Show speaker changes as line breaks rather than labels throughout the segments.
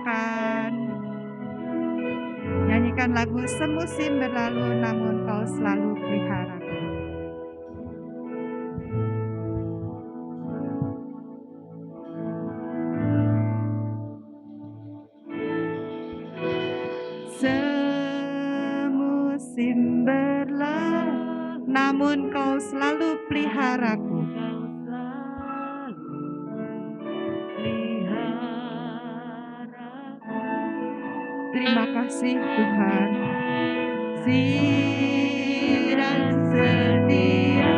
akan nyanyikan lagu Semusim Berlalu Namun Kau Selalu Peliharaku. Semusim berlalu, namun Kau selalu peliharaku. Terima kasih Tuhan. Kasih dan setia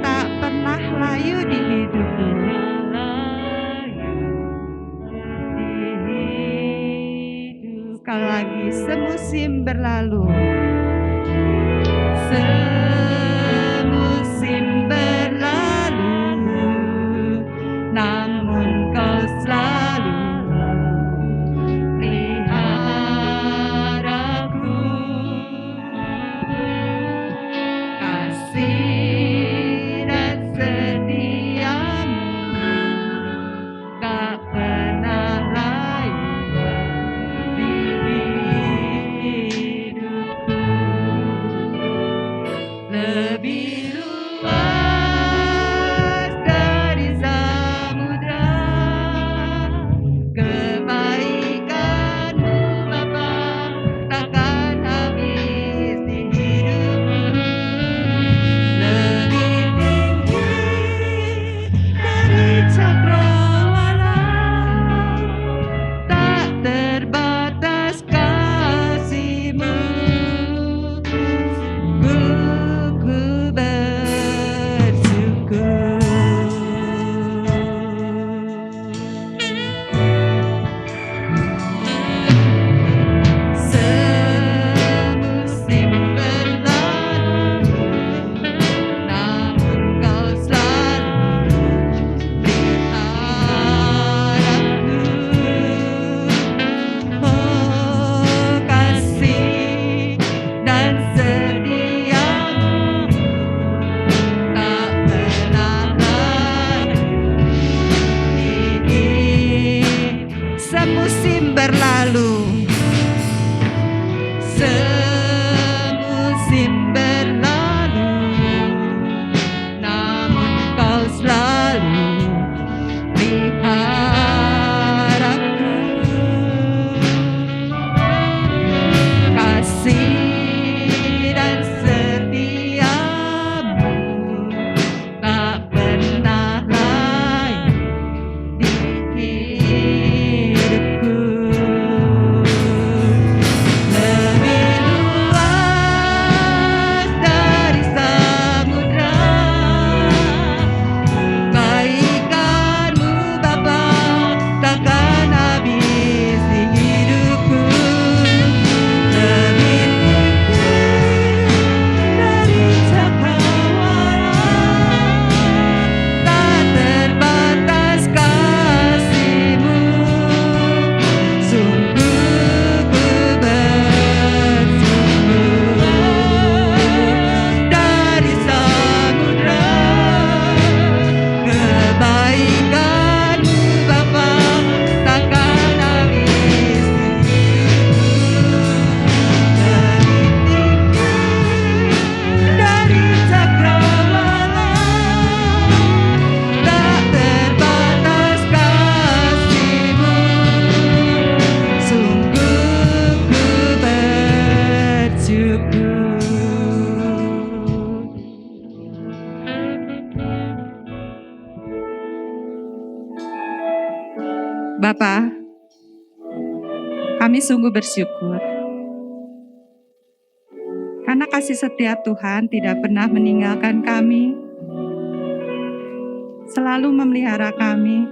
tak pernah layu di hidupku. Sekali lagi, semusim berlalu. Semusim berlalu, namun Kau selalu peliharaku. Kasih dan setiamu tak pernah layu di hidupku. Lebih luas dari samudra, kebaikan-Mu Bapa takkan habis di hidupku. Lebih tinggi dari cakrawala, tak terbatas kasih-Mu. Ku bersyukur. Semusim berlalu, namun Kau selalu peliharaku. Oh, kasih dan setiamu tak pernah layu di semusim berlalu. Semusim berlalu, namun Kau selalu peliharaku. Kasih dan setiamu tak pernah layu di hidupku. Lebih luas dari samudra, kebaikan-Mu Bapa takkan habis di hidupku. Lebih tinggi dari cakrawala, tak terbatas kasih-Mu. Sungguh ku bersyukur. Dari samudra, kebaikan-Mu Bapa takkan habis di hidupku. Lebih tinggi dari cakrawala, tak terbatas kasih-Mu. Sungguh ku bersyukur. Bapa, kami sungguh bersyukur karena kasih setia Tuhan tidak pernah meninggalkan kami, selalu memelihara kami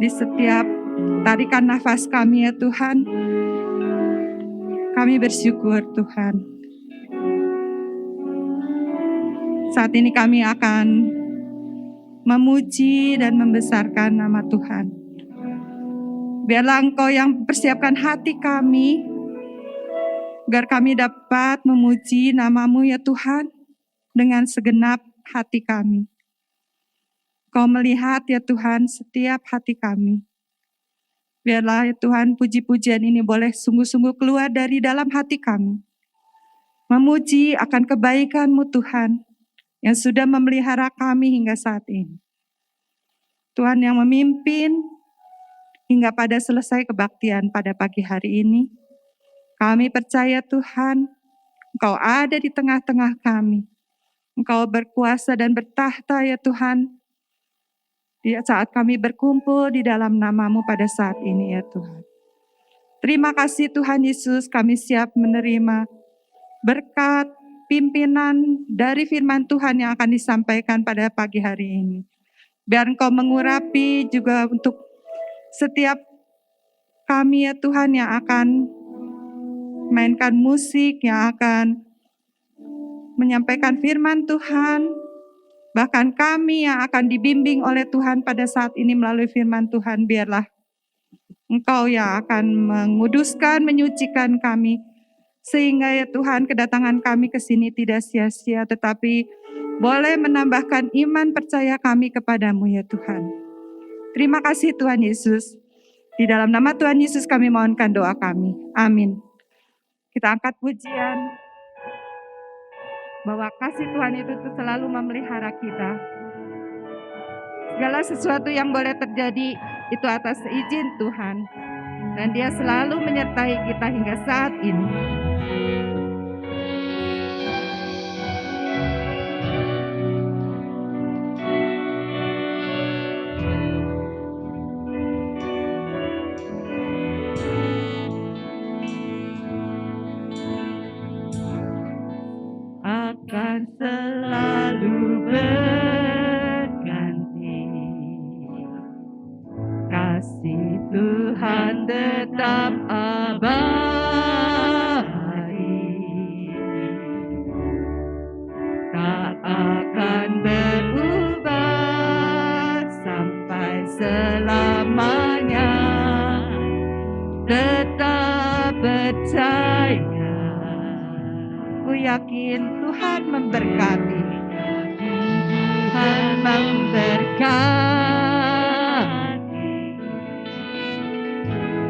di setiap tarikan nafas kami ya Tuhan. Kami bersyukur Tuhan. Saat ini kami akan memuji dan membesarkan nama Tuhan. Biarlah Engkau yang persiapkan hati kami, agar kami dapat memuji nama-Mu ya Tuhan, dengan segenap hati kami. Kau melihat ya Tuhan setiap hati kami. Biarlah ya Tuhan puji-pujian ini boleh sungguh-sungguh keluar dari dalam hati kami. Memuji akan kebaikan-Mu Tuhan yang sudah memelihara kami hingga saat ini. Tuhan yang memimpin hingga pada selesai kebaktian pada pagi hari ini. Kami percaya Tuhan, Engkau ada di tengah-tengah kami. Engkau berkuasa dan bertahta ya Tuhan. Di saat kami berkumpul di dalam nama-Mu pada saat ini ya Tuhan. Terima kasih Tuhan Yesus, kami siap menerima berkat pimpinan dari firman Tuhan yang akan disampaikan pada pagi hari ini. Biar Engkau mengurapi juga untuk setiap kami ya Tuhan yang akan mainkan musik, yang akan menyampaikan firman Tuhan. Bahkan kami yang akan dibimbing oleh Tuhan pada saat ini melalui firman Tuhan, biarlah Engkau yang akan menguduskan, menyucikan kami. Sehingga ya Tuhan kedatangan kami ke sini tidak sia-sia, tetapi boleh menambahkan iman percaya kami kepadamu ya Tuhan. Terima kasih Tuhan Yesus. Di dalam nama Tuhan Yesus kami mohonkan doa kami. Amin. Kita angkat pujian. Bahwa kasih Tuhan itu selalu memelihara kita. Segala sesuatu yang boleh terjadi itu atas izin Tuhan. Dan Dia selalu menyertai kita hingga saat ini. Akan selalu berganti, kasih Tuhan tetap abadi, tak akan berubah sampai selamanya, tetap percaya. Ku yakin Tuhan memberkati. Tuhan memberkati.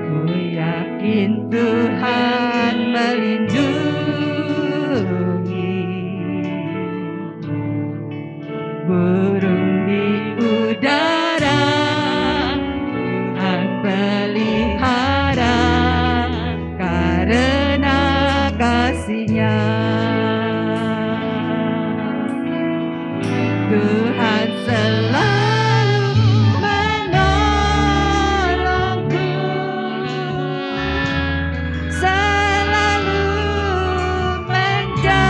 Ku yakin Tuhan melindungi. Burung di udara Tuhan pelihara karena kasih-Nya. Tuhan selalu menolongku, selalu menjagaku,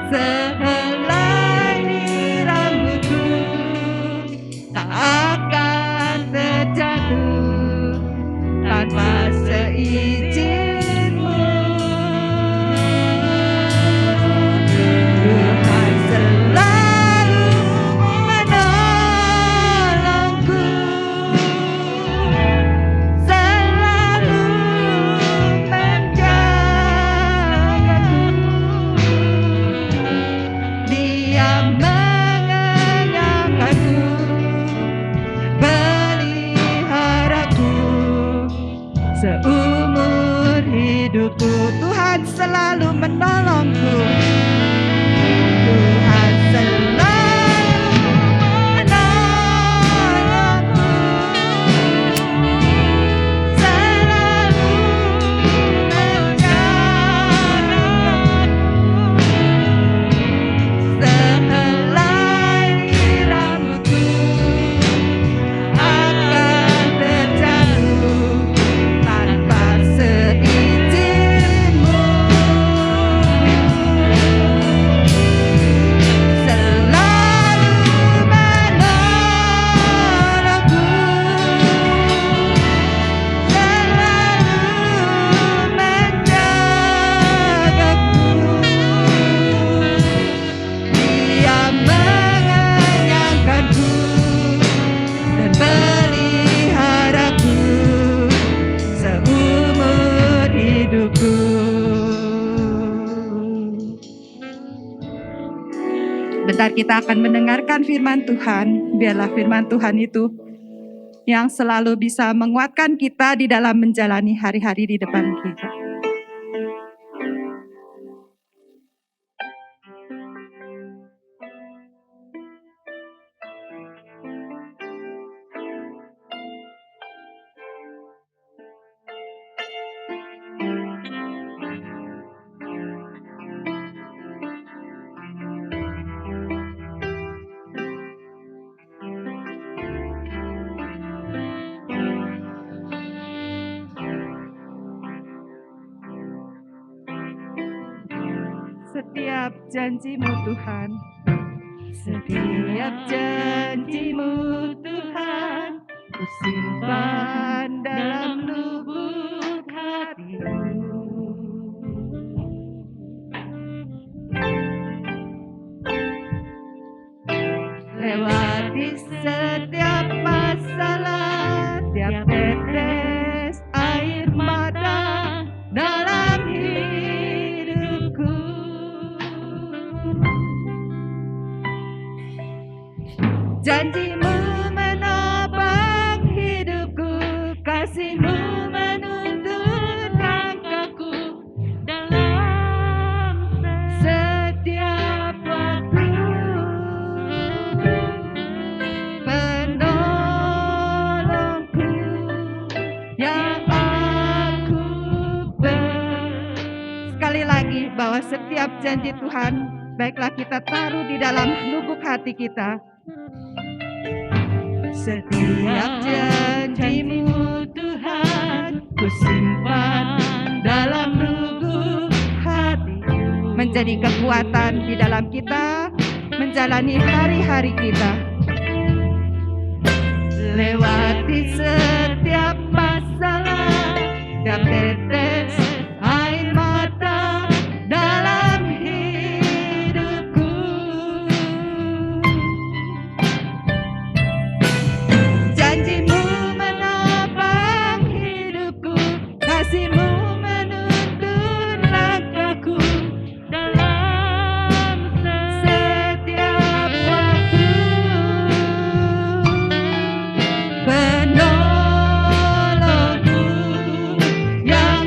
sehelai rambutku tak akan terjatuh tanpa seizin. Seumur hidupku Tuhan selalu menolongku. Tuhan selalu menolongku, selalu menjagaku, sehelai rambutku akan terjatuh tanpa seizinmu. Saat kita akan mendengarkan firman Tuhan, biarlah firman Tuhan itu yang selalu bisa menguatkan kita di dalam menjalani hari-hari di depan kita. Setiap janji-Mu Tuhan, setiap janji-Mu Tuhan, ku simpan dalam lubuk hatiku. Lewati setiap masalah, tiap tetes air mata dalam hidupku. Janji-Mu menopang hidupku, kasih-Mu menuntun langkahku dalam setiap waktu. Penolongku yang aku sekali lagi bahwa setiap janji Tuhan, baiklah kita taruh di dalam lubuk hati kita. Setiap janji-Mu Tuhan, ku simpan dalam lubuk hati, menjadi kekuatan di dalam kita menjalani hari-hari kita. Lewati setiap masalah, tiap tetes air mata dalam hidupku. Janji-Mu menopang hidupku, kasih-Mu menuntun langkahku dalam setiap waktu. Penolongku yang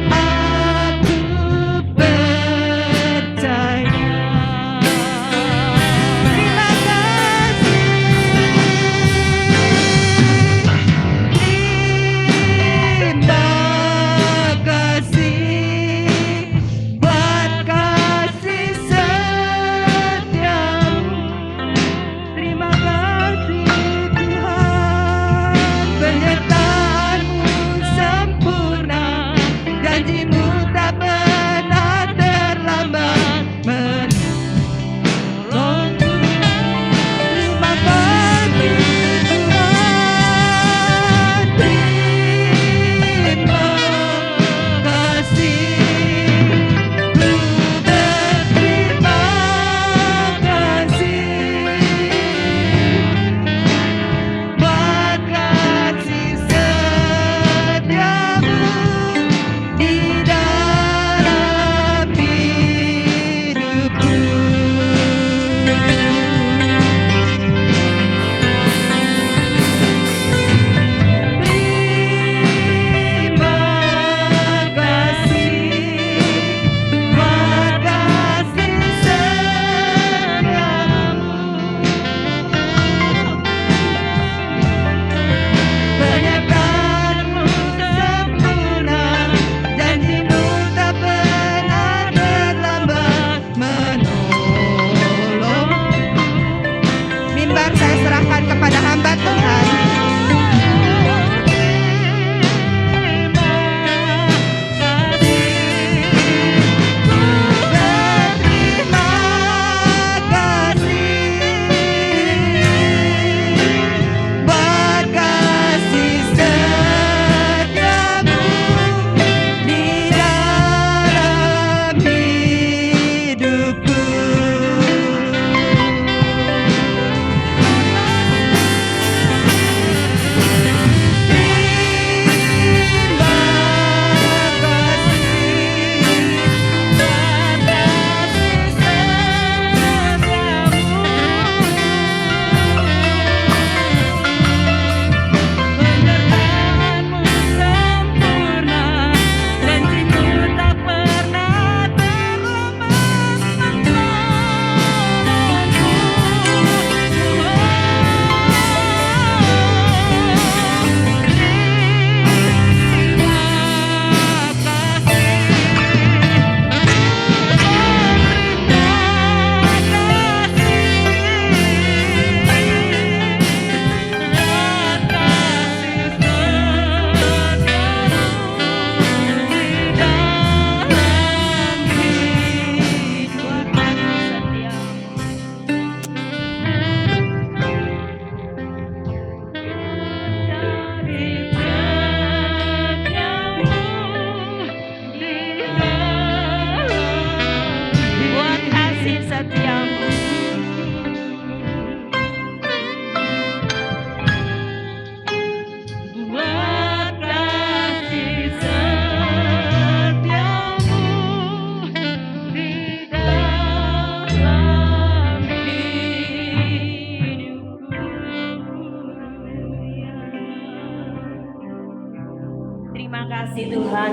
kasih Tuhan,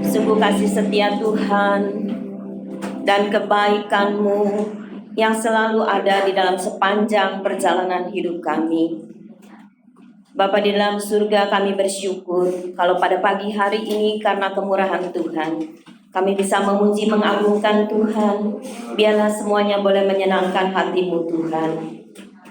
sungguh kasih setia Tuhan dan kebaikan-Mu yang selalu ada di dalam sepanjang perjalanan hidup kami. Bapa di dalam surga, kami bersyukur kalau pada pagi hari ini karena kemurahan Tuhan, kami bisa memuji mengagungkan Tuhan. Biarlah semuanya boleh menyenangkan hati-Mu Tuhan.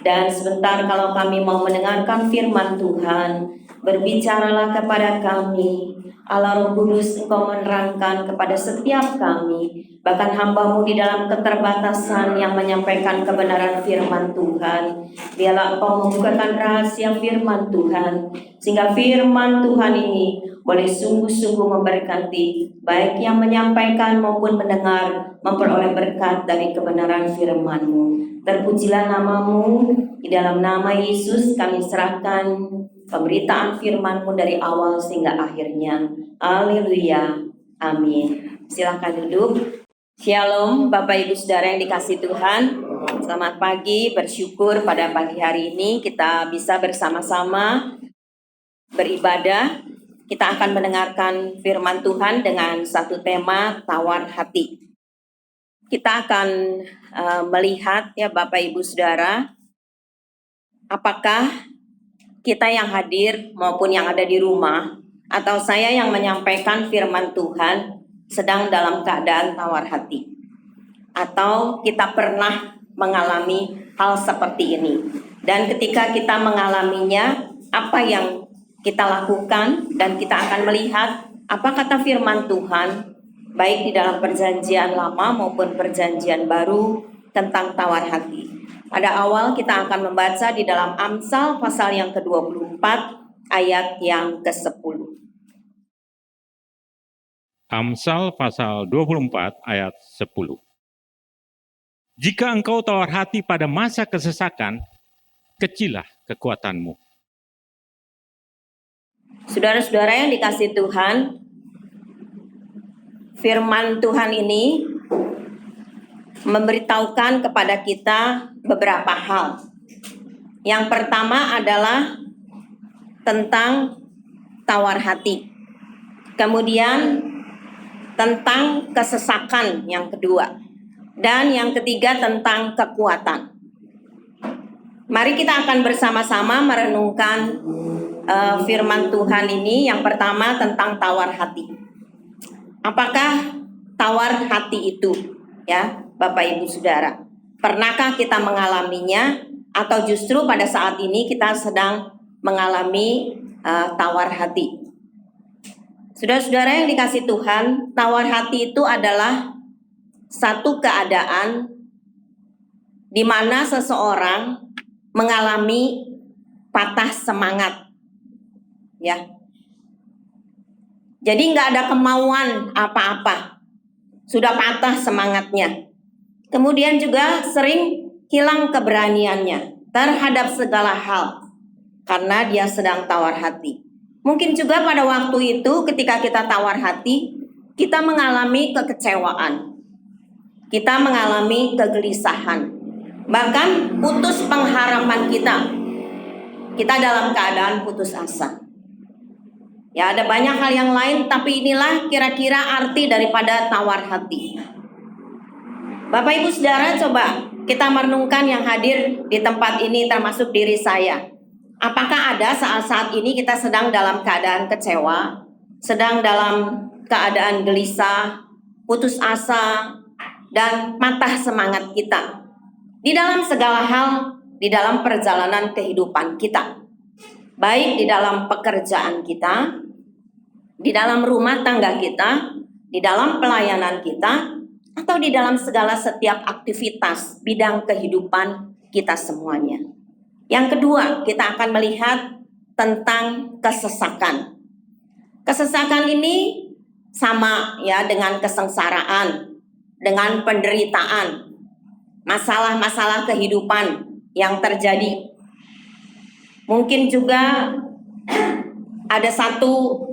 Dan sebentar kalau kami mau mendengarkan firman Tuhan, berbicaralah kepada kami. Allah Roh Kudus, Engkau menerangkan kepada setiap kami, bahkan hamba-Mu di dalam keterbatasan yang menyampaikan kebenaran firman Tuhan. Biarlah Engkau membukakan rahasia firman Tuhan, sehingga firman Tuhan ini boleh sungguh-sungguh memberkati baik yang menyampaikan maupun mendengar, memperoleh berkat dari kebenaran firman-Mu. Terpujilah nama-Mu, di dalam nama Yesus kami serahkan pemberitaan firman-Mu dari awal sehingga akhirnya. Haleluya, amin. Silakan duduk. Shalom Bapak Ibu Saudara yang dikasihi Tuhan. Selamat pagi, bersyukur pada pagi hari ini kita bisa bersama-sama beribadah. Kita akan mendengarkan firman Tuhan dengan satu tema, tawar hati. Kita akan melihat ya Bapak Ibu Saudara, apakah kita yang hadir maupun yang ada di rumah atau saya yang menyampaikan firman Tuhan sedang dalam keadaan tawar hati, atau kita pernah mengalami hal seperti ini. Dan ketika kita mengalaminya, apa yang kita lakukan, dan kita akan melihat apa kata firman Tuhan baik di dalam perjanjian lama maupun perjanjian baru tentang tawar hati. Pada awal kita akan membaca di dalam Amsal pasal yang ke-24 ayat yang ke-10.
Amsal pasal 24 ayat 10. Jika engkau tawar hati pada masa kesesakan, kecillah kekuatanmu.
Saudara-saudara yang dikasihi Tuhan, firman Tuhan ini memberitahukan kepada kita beberapa hal. Yang pertama adalah tentang tawar hati. Kemudian tentang kesesakan yang kedua. Dan yang ketiga tentang kekuatan. Mari kita akan bersama-sama merenungkan firman Tuhan ini. Yang pertama tentang tawar hati. Apakah tawar hati itu, ya Bapak Ibu Saudara? Pernahkah kita mengalaminya, atau justru pada saat ini kita sedang mengalami tawar hati? Saudara-saudara yang dikasihi Tuhan, tawar hati itu adalah satu keadaan di mana seseorang mengalami patah semangat, ya. Jadi nggak ada kemauan apa-apa, sudah patah semangatnya. Kemudian juga sering hilang keberaniannya terhadap segala hal karena dia sedang tawar hati. Mungkin juga pada waktu itu ketika kita tawar hati, kita mengalami kekecewaan, kita mengalami kegelisahan, bahkan putus pengharapan kita. Kita dalam keadaan putus asa. Ya, ada banyak hal yang lain, tapi inilah kira-kira arti daripada tawar hati. Bapak Ibu Saudara, coba kita merenungkan yang hadir di tempat ini termasuk diri saya. Apakah ada saat-saat ini kita sedang dalam keadaan kecewa, sedang dalam keadaan gelisah, putus asa, dan patah semangat kita di dalam segala hal, di dalam perjalanan kehidupan kita, baik di dalam pekerjaan kita, di dalam rumah tangga kita, di dalam pelayanan kita, atau di dalam segala setiap aktivitas bidang kehidupan kita semuanya. Yang kedua, kita akan melihat tentang kesesakan. Kesesakan ini sama ya dengan kesengsaraan, dengan penderitaan, masalah-masalah kehidupan yang terjadi. Mungkin juga ada satu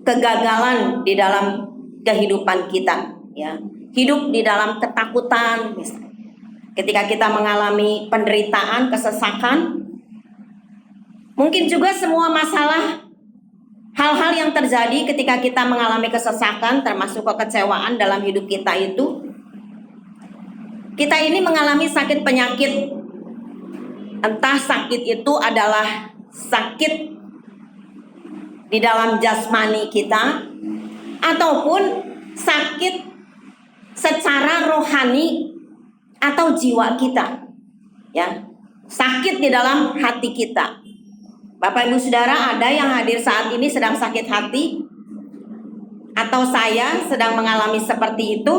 kegagalan di dalam kehidupan kita, ya. Hidup di dalam ketakutan, misalnya. Ketika kita mengalami penderitaan, kesesakan, mungkin juga semua masalah hal-hal yang terjadi ketika kita mengalami kesesakan, termasuk kekecewaan dalam hidup kita itu, kita ini mengalami sakit penyakit. Entah sakit itu adalah sakit di dalam jasmani kita, ataupun sakit secara rohani atau jiwa kita, ya, sakit di dalam hati kita. Bapak Ibu Saudara, ada yang hadir saat ini sedang sakit hati, atau saya sedang mengalami seperti itu.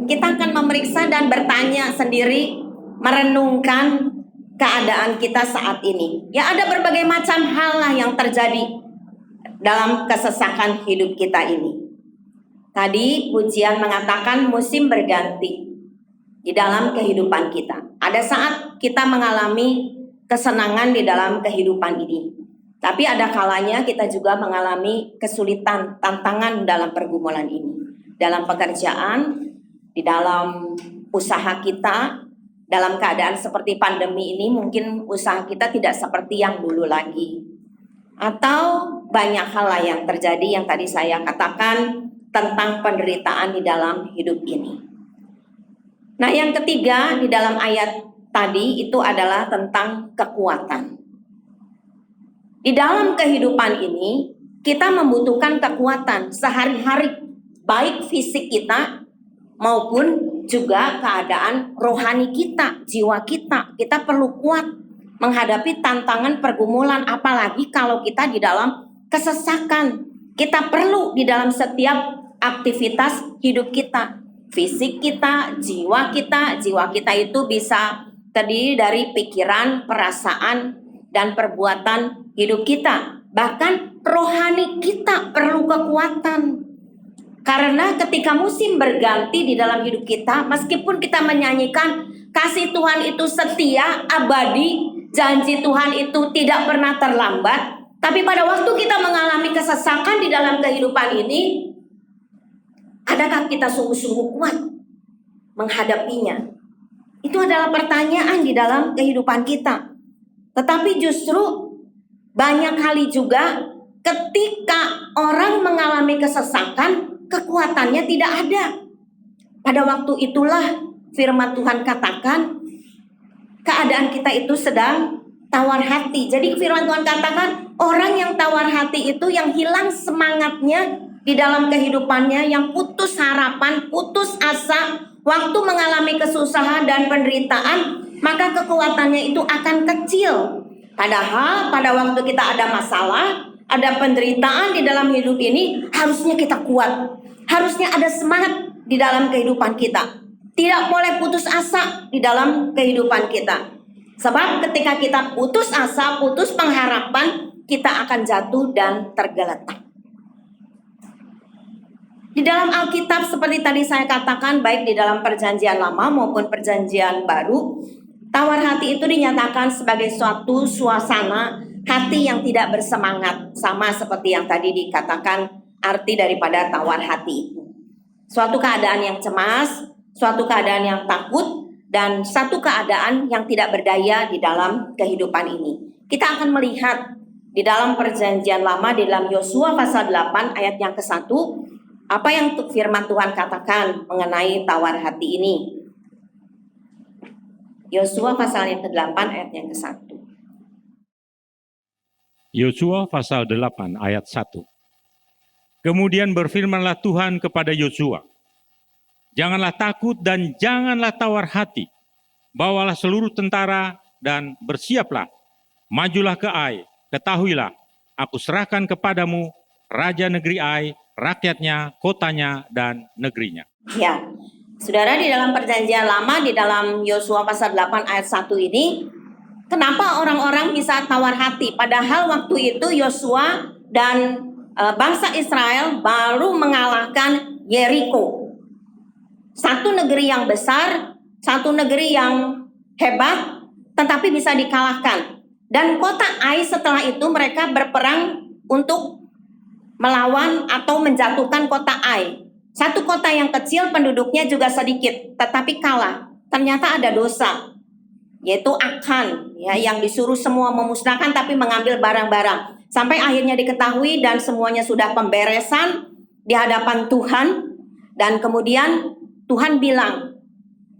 Kita akan memeriksa dan bertanya sendiri, merenungkan keadaan kita saat ini. Ya, ada berbagai macam hal lah yang terjadi dalam kesesakan hidup kita ini. Tadi pujian mengatakan musim berganti di dalam kehidupan kita. Ada saat kita mengalami kesenangan di dalam kehidupan ini. Tapi ada kalanya kita juga mengalami kesulitan, tantangan dalam pergumulan ini. Dalam pekerjaan, di dalam usaha kita, dalam keadaan seperti pandemi ini mungkin usaha kita tidak seperti yang dulu lagi. Atau banyak hal lain yang terjadi yang tadi saya katakan tentang penderitaan di dalam hidup ini. Nah, yang ketiga di dalam ayat tadi itu adalah tentang kekuatan. Di dalam kehidupan ini kita membutuhkan kekuatan sehari-hari, baik fisik kita maupun juga keadaan rohani kita, jiwa kita. Kita perlu kuat menghadapi tantangan pergumulan, apalagi kalau kita di dalam kesesakan. Kita perlu di dalam setiap aktivitas hidup kita, fisik kita, jiwa kita. Jiwa kita itu bisa terdiri dari pikiran, perasaan, dan perbuatan hidup kita. Bahkan rohani kita perlu kekuatan. Karena ketika musim berganti di dalam hidup kita, meskipun kita menyanyikan kasih Tuhan itu setia, abadi, janji Tuhan itu tidak pernah terlambat, tapi pada waktu kita mengalami kesesakan di dalam kehidupan ini, adakah kita sungguh-sungguh kuat menghadapinya? Itu adalah pertanyaan di dalam kehidupan kita. Tetapi justru banyak kali juga ketika orang mengalami kesesakan, kekuatannya tidak ada. Pada waktu itulah firman Tuhan katakan, keadaan kita itu sedang tawar hati. Jadi firman Tuhan katakan, orang yang tawar hati itu yang hilang semangatnya di dalam kehidupannya, yang putus harapan, putus asa, waktu mengalami kesusahan dan penderitaan, maka kekuatannya itu akan kecil. Padahal pada waktu kita ada masalah, ada penderitaan di dalam hidup ini, harusnya kita kuat. Harusnya ada semangat di dalam kehidupan kita. Tidak boleh putus asa di dalam kehidupan kita. Sebab ketika kita putus asa, putus pengharapan, kita akan jatuh dan tergeletak. Di dalam Alkitab seperti tadi saya katakan, baik di dalam perjanjian lama maupun perjanjian baru, tawar hati itu dinyatakan sebagai suatu suasana hati yang tidak bersemangat. Sama seperti yang tadi dikatakan arti daripada tawar hati itu. Suatu keadaan yang cemas, suatu keadaan yang takut, dan satu keadaan yang tidak berdaya di dalam kehidupan ini. Kita akan melihat di dalam perjanjian lama, di dalam Yosua pasal 8 ayat yang ke-1, apa yang firman Tuhan katakan mengenai tawar hati ini. Yosua pasal yang ke-8 ayat yang ke-1.
Yosua pasal 8 ayat 1. Kemudian berfirmanlah Tuhan kepada Yosua, janganlah takut dan janganlah tawar hati. Bawalah seluruh tentara dan bersiaplah. Majulah ke Ai, ketahuilah, aku serahkan kepadamu raja negeri Ai, rakyatnya, kotanya, dan negerinya.
Ya, saudara, di dalam perjanjian lama, di dalam Yosua pasal 8 ayat 1 ini, kenapa orang-orang bisa tawar hati? Padahal waktu itu Yosua dan bangsa Israel baru mengalahkan Yeriko. Satu negeri yang besar, satu negeri yang hebat, tetapi bisa dikalahkan. Dan kota Ai setelah itu mereka berperang untuk melawan atau menjatuhkan kota Ai. Satu kota yang kecil, penduduknya juga sedikit, tetapi kalah. Ternyata ada dosa, yaitu Akan, ya, yang disuruh semua memusnahkan tapi mengambil barang-barang. sampai akhirnya diketahui dan semuanya sudah pemberesan di hadapan Tuhan. Dan kemudian Tuhan bilang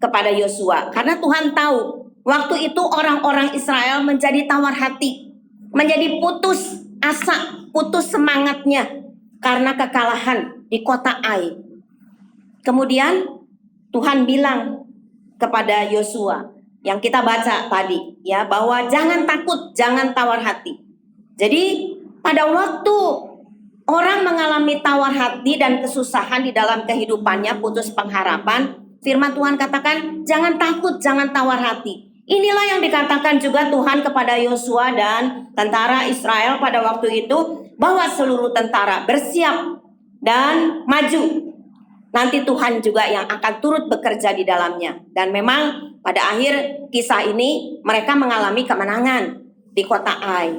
kepada Yosua, karena Tuhan tahu waktu itu orang-orang Israel menjadi tawar hati, menjadi putus asa, putus semangatnya karena kekalahan di kota Ai. Kemudian Tuhan bilang kepada Yosua yang kita baca tadi, ya, bahwa jangan takut, jangan tawar hati. Jadi pada waktu orang mengalami tawar hati dan kesusahan di dalam kehidupannya, putus pengharapan, firman Tuhan katakan, jangan takut, jangan tawar hati. Inilah yang dikatakan juga Tuhan kepada Yosua dan tentara Israel pada waktu itu, bahwa seluruh tentara bersiap dan maju. Nanti Tuhan juga yang akan turut bekerja di dalamnya. Dan memang pada akhir kisah ini mereka mengalami kemenangan di kota Ai.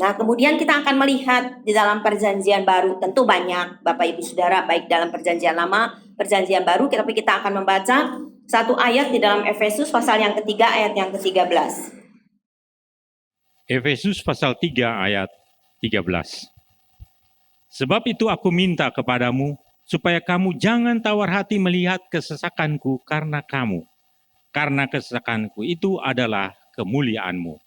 Nah, kemudian kita akan melihat di dalam perjanjian baru, tentu banyak Bapak Ibu Saudara, baik dalam perjanjian lama, perjanjian baru, tapi kita akan membaca satu ayat di dalam Efesus pasal yang ketiga ayat yang ke-13.
Efesus pasal 3 ayat 13. Sebab itu aku minta kepadamu, supaya kamu jangan tawar hati melihat kesesakanku karena kamu. Karena kesesakanku itu adalah kemuliaanmu.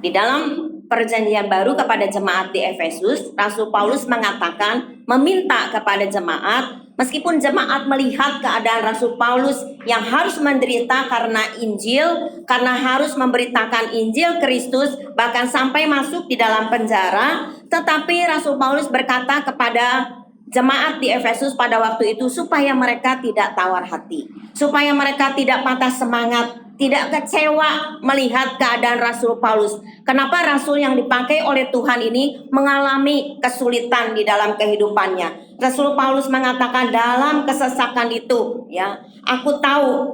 Di dalam perjanjian baru kepada jemaat di Efesus, Rasul Paulus mengatakan, meminta kepada jemaat, meskipun jemaat melihat keadaan Rasul Paulus yang harus menderita karena Injil, karena harus memberitakan Injil Kristus, bahkan sampai masuk di dalam penjara, tetapi Rasul Paulus berkata kepada jemaat di Efesus pada waktu itu supaya mereka tidak tawar hati, supaya mereka tidak patah semangat, tidak kecewa melihat keadaan Rasul Paulus. Kenapa rasul yang dipakai oleh Tuhan ini mengalami kesulitan di dalam kehidupannya? Rasul Paulus mengatakan dalam kesesakan itu, ya, aku tahu,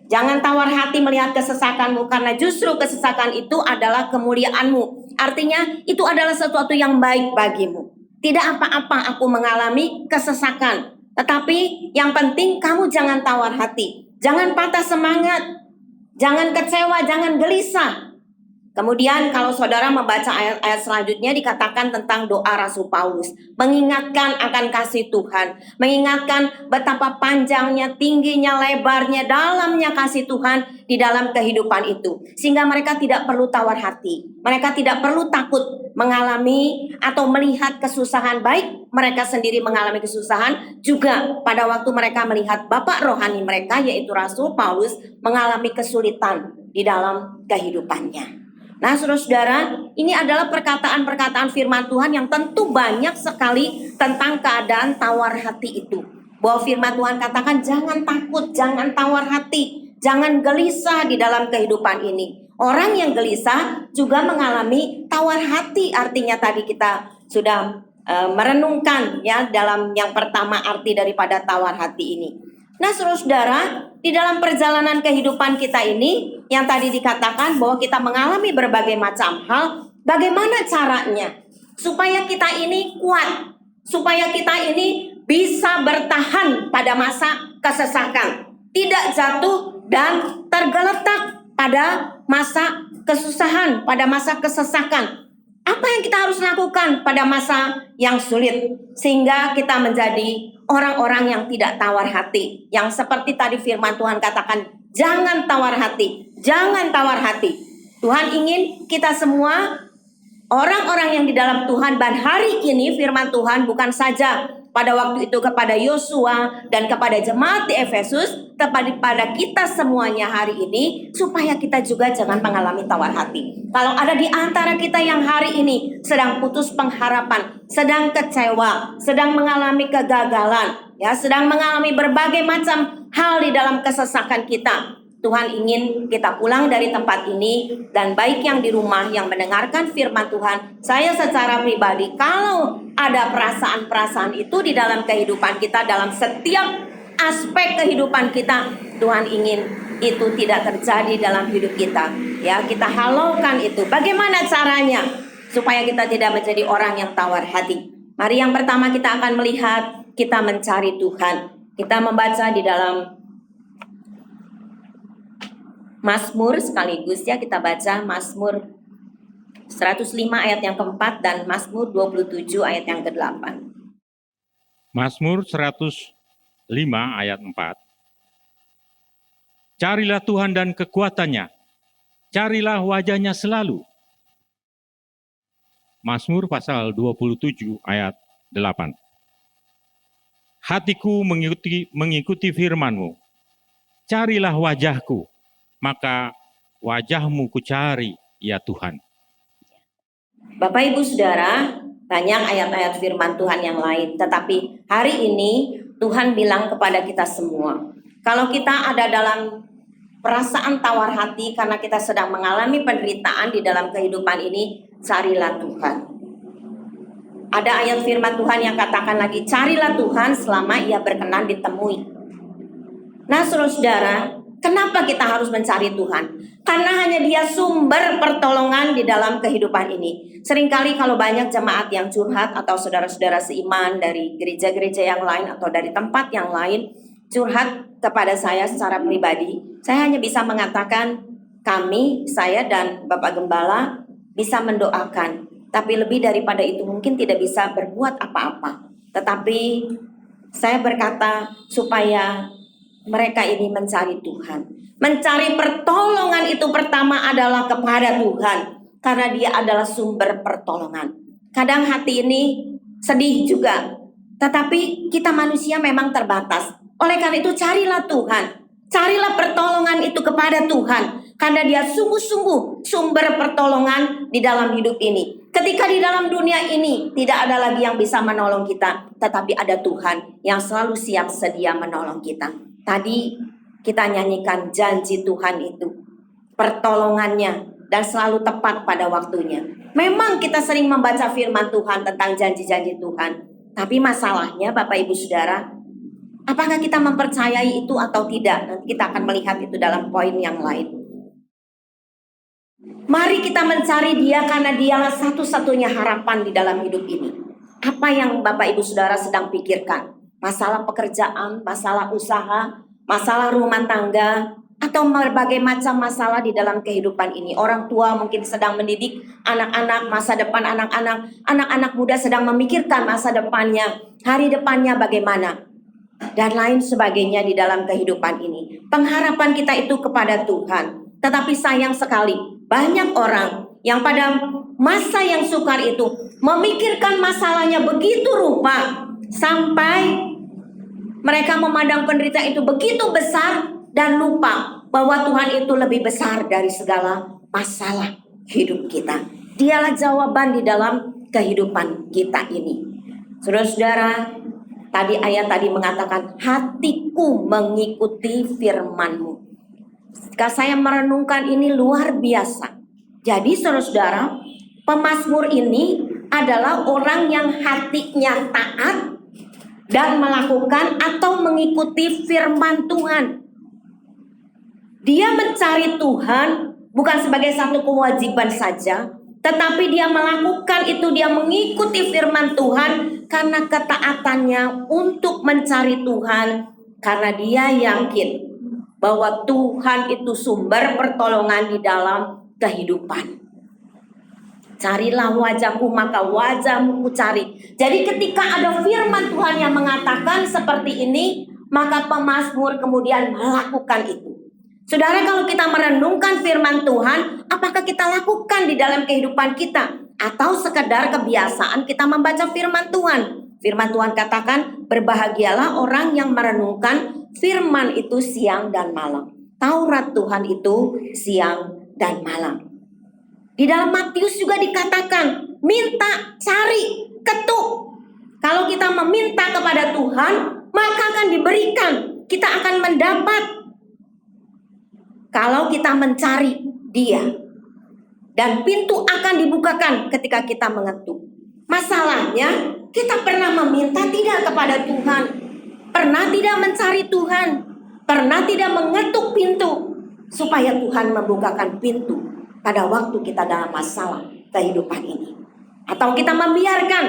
jangan tawar hati melihat kesesakanmu, karena justru kesesakan itu adalah kemuliaanmu. Artinya itu adalah sesuatu yang baik bagimu. Tidak apa-apa aku mengalami kesesakan, tetapi yang penting kamu jangan tawar hati, jangan patah semangat, jangan kecewa, jangan gelisah. Kemudian kalau saudara membaca ayat-ayat selanjutnya dikatakan tentang doa Rasul Paulus, mengingatkan akan kasih Tuhan, mengingatkan betapa panjangnya, tingginya, lebarnya, dalamnya kasih Tuhan di dalam kehidupan itu, sehingga mereka tidak perlu tawar hati, mereka tidak perlu takut mengalami atau melihat kesusahan, baik mereka sendiri mengalami kesusahan, juga pada waktu mereka melihat bapak rohani mereka yaitu Rasul Paulus mengalami kesulitan di dalam kehidupannya. Nah, saudara-saudara, ini adalah perkataan-perkataan firman Tuhan yang tentu banyak sekali tentang keadaan tawar hati itu. Bahwa firman Tuhan katakan jangan takut, jangan tawar hati, jangan gelisah di dalam kehidupan ini. Orang yang gelisah juga mengalami tawar hati, artinya tadi kita sudah merenungkan, ya, dalam yang pertama arti daripada tawar hati ini. Nah, saudara-saudara, di dalam perjalanan kehidupan kita ini yang tadi dikatakan bahwa kita mengalami berbagai macam hal, bagaimana caranya supaya kita ini kuat, supaya kita ini bisa bertahan pada masa kesesakan, tidak jatuh dan tergeletak pada masa kesusahan, pada masa kesesakan. Apa yang kita harus lakukan pada masa yang sulit sehingga kita menjadi orang-orang yang tidak tawar hati, yang seperti tadi firman Tuhan katakan, jangan tawar hati, jangan tawar hati. Tuhan ingin kita semua orang-orang yang di dalam Tuhan, dan hari ini firman Tuhan bukan saja pada waktu itu kepada Yosua dan kepada jemaat di Efesus, tetapi pada kita semuanya hari ini, supaya kita juga jangan mengalami tawar hati. Kalau ada di antara kita yang hari ini sedang putus pengharapan, sedang kecewa, sedang mengalami kegagalan, ya, sedang mengalami berbagai macam hal di dalam kesesakan kita, Tuhan ingin kita pulang dari tempat ini, dan baik yang di rumah yang mendengarkan firman Tuhan, saya secara pribadi, kalau ada perasaan-perasaan itu di dalam kehidupan kita, dalam setiap aspek kehidupan kita, Tuhan ingin itu tidak terjadi dalam hidup kita. Ya, kita halaukan itu. Bagaimana caranya supaya kita tidak menjadi orang yang tawar hati? Mari yang pertama kita akan melihat, kita mencari Tuhan. Kita membaca di dalam Mazmur sekaligus, ya, kita baca Mazmur 105 ayat yang keempat dan Mazmur 27 ayat yang ke-8.
Mazmur 105 ayat 4. Carilah Tuhan dan kekuatannya, carilah wajahnya selalu. Mazmur pasal 27 ayat 8. Hatiku mengikuti firman-Mu, carilah wajahku, maka wajah-Mu kucari, ya Tuhan.
Bapak Ibu Saudara, banyak ayat-ayat firman Tuhan yang lain, tetapi hari ini Tuhan bilang kepada kita semua, kalau kita ada dalam perasaan tawar hati karena kita sedang mengalami penderitaan di dalam kehidupan ini, carilah Tuhan. Ada ayat firman Tuhan yang katakan lagi, carilah Tuhan selama Ia berkenan ditemui. Nah, saudara-saudara, kenapa kita harus mencari Tuhan? Karena hanya Dia sumber pertolongan di dalam kehidupan ini. Seringkali kalau banyak jemaat yang curhat atau saudara-saudara seiman dari gereja-gereja yang lain atau dari tempat yang lain curhat kepada saya secara pribadi, saya hanya bisa mengatakan kami, saya dan Bapak Gembala bisa mendoakan. Tapi lebih daripada itu mungkin tidak bisa berbuat apa-apa. Tetapi saya berkata supaya mereka ini mencari Tuhan. Mencari pertolongan itu pertama adalah kepada Tuhan. Karena Dia adalah sumber pertolongan. Kadang hati ini sedih juga. Tetapi kita manusia memang terbatas. Oleh karena itu carilah Tuhan. Carilah pertolongan itu kepada Tuhan. Karena Dia sungguh-sungguh sumber pertolongan di dalam hidup ini. Ketika di dalam dunia ini tidak ada lagi yang bisa menolong kita, tetapi ada Tuhan yang selalu siap sedia menolong kita. Tadi kita nyanyikan janji Tuhan itu, pertolongannya, dan selalu tepat pada waktunya. Memang kita sering membaca firman Tuhan tentang janji-janji Tuhan, tapi masalahnya Bapak Ibu Saudara, apakah kita mempercayai itu atau tidak? Nanti kita akan melihat itu dalam poin yang lain. Mari kita mencari Dia karena Dialah satu-satunya harapan di dalam hidup ini. Apa yang Bapak Ibu Saudara sedang pikirkan? Masalah pekerjaan, masalah usaha, masalah rumah tangga, atau berbagai macam masalah di dalam kehidupan ini. Orang tua mungkin sedang mendidik anak-anak, masa depan anak-anak. Anak-anak muda sedang memikirkan masa depannya, hari depannya bagaimana, dan lain sebagainya di dalam kehidupan ini. Pengharapan kita itu kepada Tuhan. Tetapi sayang sekali, banyak orang yang pada masa yang sukar itu memikirkan masalahnya begitu rupa sampai mereka memandang penderitaan itu begitu besar dan lupa bahwa Tuhan itu lebih besar dari segala masalah hidup kita. Dialah jawaban di dalam kehidupan kita ini. Saudara-saudara, ayat tadi mengatakan hatiku mengikuti firman-Mu. Ketika saya merenungkan ini luar biasa. Jadi saudara-saudara, pemazmur ini adalah orang yang hatinya taat dan melakukan atau mengikuti firman Tuhan. Dia mencari Tuhan bukan sebagai satu kewajiban saja, tetapi dia melakukan itu, dia mengikuti firman Tuhan karena ketaatannya untuk mencari Tuhan, karena dia yakin bahwa Tuhan itu sumber pertolongan di dalam kehidupan. Carilah wajahku, maka wajahmu ku cari. Jadi ketika ada firman Tuhan yang mengatakan seperti ini, maka pemazmur kemudian melakukan itu. Saudara, kalau kita merenungkan firman Tuhan, apakah kita lakukan di dalam kehidupan kita? Atau sekedar kebiasaan kita membaca firman Tuhan? Firman Tuhan katakan, berbahagialah orang yang merenungkan firman itu siang dan malam. Taurat Tuhan itu siang dan malam. Di dalam Matius juga dikatakan, minta, cari, ketuk. Kalau kita meminta kepada Tuhan, maka akan diberikan. Kita akan mendapat. Kalau kita mencari Dia. Dan pintu akan dibukakan ketika kita mengetuk. Masalahnya, kita pernah meminta tidak kepada Tuhan. Pernah tidak mencari Tuhan. Pernah tidak mengetuk pintu. Supaya Tuhan membukakan pintu pada waktu kita dalam masalah kehidupan ini. Atau kita membiarkan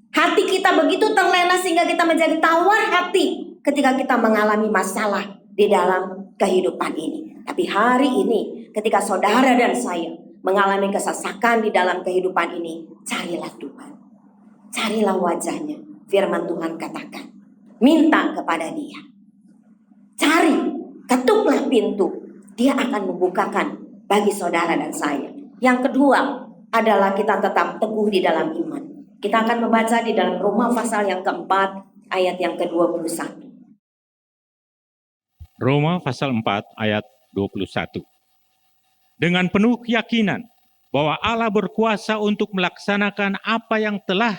hati kita begitu terlena sehingga kita menjadi tawar hati ketika kita mengalami masalah di dalam kehidupan ini. Tapi hari ini ketika saudara dan saya mengalami kesesakan di dalam kehidupan ini, carilah Tuhan. Carilah wajahnya. Firman Tuhan katakan, minta kepada Dia. Cari, ketuklah pintu. Dia akan membukakan bagi saudara dan saya. Yang kedua adalah kita tetap teguh di dalam iman. Kita akan membaca di dalam Roma pasal yang keempat, ayat yang ke-21.
Roma pasal 4 ayat 21. Dengan penuh keyakinan bahwa Allah berkuasa untuk melaksanakan apa yang telah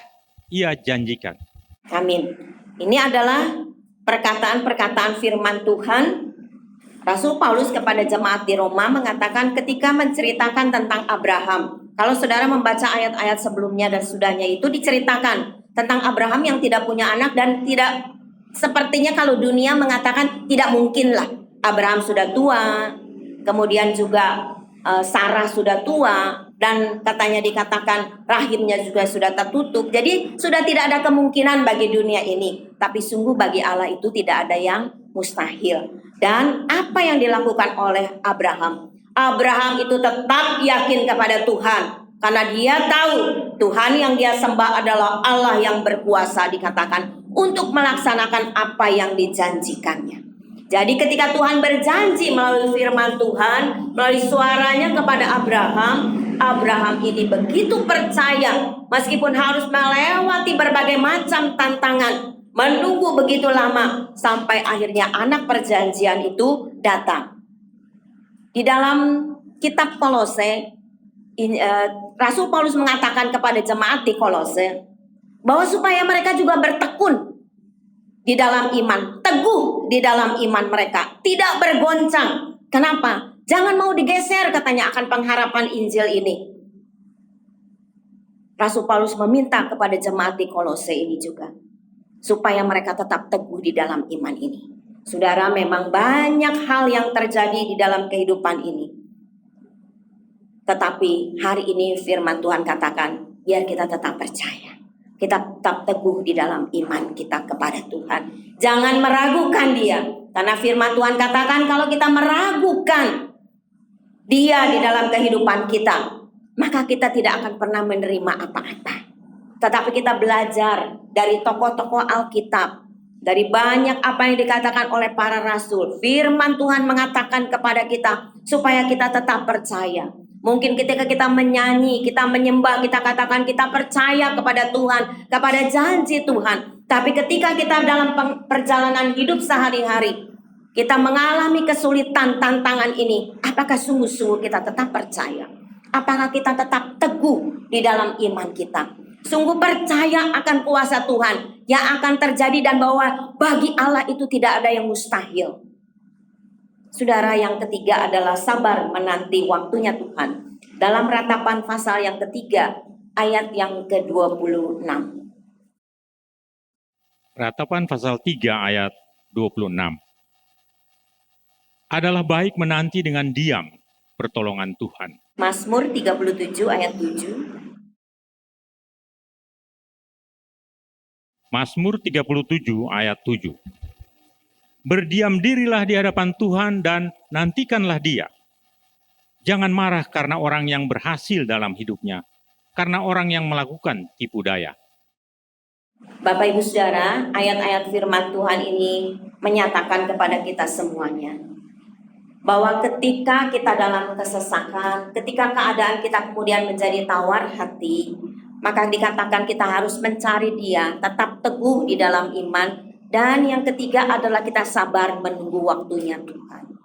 Ia janjikan.
Amin. Ini adalah perkataan-perkataan firman Tuhan. Rasul Paulus kepada jemaat di Roma mengatakan ketika menceritakan tentang Abraham. Kalau saudara membaca ayat-ayat sebelumnya dan sudahnya itu diceritakan tentang Abraham yang tidak punya anak dan tidak, sepertinya kalau dunia mengatakan tidak mungkinlah. Abraham sudah tua, kemudian juga Sarah sudah tua, dan katanya dikatakan rahimnya juga sudah tertutup. Jadi sudah tidak ada kemungkinan bagi dunia ini. Tapi sungguh bagi Allah itu tidak ada yang mustahil. Dan apa yang dilakukan oleh Abraham? Abraham itu tetap yakin kepada Tuhan. Karena dia tahu Tuhan yang dia sembah adalah Allah yang berkuasa, dikatakan, untuk melaksanakan apa yang dijanjikannya. Jadi ketika Tuhan berjanji melalui firman Tuhan, melalui suaranya kepada Abraham, Abraham ini begitu percaya meskipun harus melewati berbagai macam tantangan, menunggu begitu lama sampai akhirnya anak perjanjian itu datang. Di dalam kitab Kolose, Rasul Paulus mengatakan kepada jemaat di Kolose bahwa supaya mereka juga bertekun di dalam iman, teguh di dalam iman mereka, tidak bergoncang. Kenapa? Jangan mau digeser, katanya, akan pengharapan Injil ini. Rasul Paulus meminta kepada jemaat di Kolose ini juga supaya mereka tetap teguh di dalam iman ini. Saudara, memang banyak hal yang terjadi di dalam kehidupan ini. Tetapi hari ini firman Tuhan katakan, biar kita tetap percaya. Kita tetap teguh di dalam iman kita kepada Tuhan. Jangan meragukan Dia. Karena firman Tuhan katakan kalau kita meragukan Dia di dalam kehidupan kita, maka kita tidak akan pernah menerima apa-apa. Tetapi kita belajar dari tokoh-tokoh Alkitab, dari banyak apa yang dikatakan oleh para rasul. Firman Tuhan mengatakan kepada kita supaya kita tetap percaya. Mungkin ketika kita menyanyi, kita menyembah, kita katakan kita percaya kepada Tuhan, kepada janji Tuhan. Tapi ketika kita dalam perjalanan hidup sehari-hari, kita mengalami kesulitan, tantangan ini, apakah sungguh-sungguh kita tetap percaya? Apakah kita tetap teguh di dalam iman kita? Sungguh percaya akan kuasa Tuhan yang akan terjadi dan bahwa bagi Allah itu tidak ada yang mustahil. Saudara, yang ketiga adalah sabar menanti waktunya Tuhan. Dalam Ratapan pasal yang ketiga, ayat yang ke-26.
Ratapan pasal 3 ayat 26. Adalah baik menanti dengan diam pertolongan Tuhan.
Mazmur 37 ayat 7.
Mazmur 37 ayat 7. Berdiam dirilah di hadapan Tuhan dan nantikanlah Dia. Jangan marah karena orang yang berhasil dalam hidupnya, karena orang yang melakukan tipu daya.
Bapak Ibu Saudara, ayat-ayat firman Tuhan ini menyatakan kepada kita semuanya bahwa ketika kita dalam kesesakan, ketika keadaan kita kemudian menjadi tawar hati, maka dikatakan kita harus mencari Dia, tetap teguh di dalam iman. Dan yang ketiga adalah kita sabar menunggu waktunya Tuhan.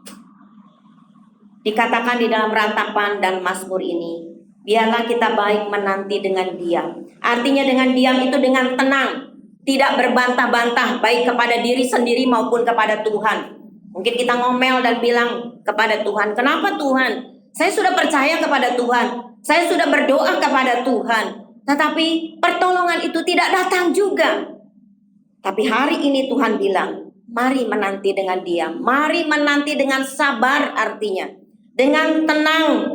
Dikatakan di dalam Ratapan dan Mazmur ini, biarlah kita baik menanti dengan diam. Artinya dengan diam itu dengan tenang, tidak berbantah-bantah baik kepada diri sendiri maupun kepada Tuhan. Mungkin kita ngomel dan bilang kepada Tuhan, kenapa Tuhan? Saya sudah percaya kepada Tuhan, saya sudah berdoa kepada Tuhan, tetapi pertolongan itu tidak datang juga. Tapi hari ini Tuhan bilang, mari menanti dengan diam, mari menanti dengan sabar, artinya dengan tenang,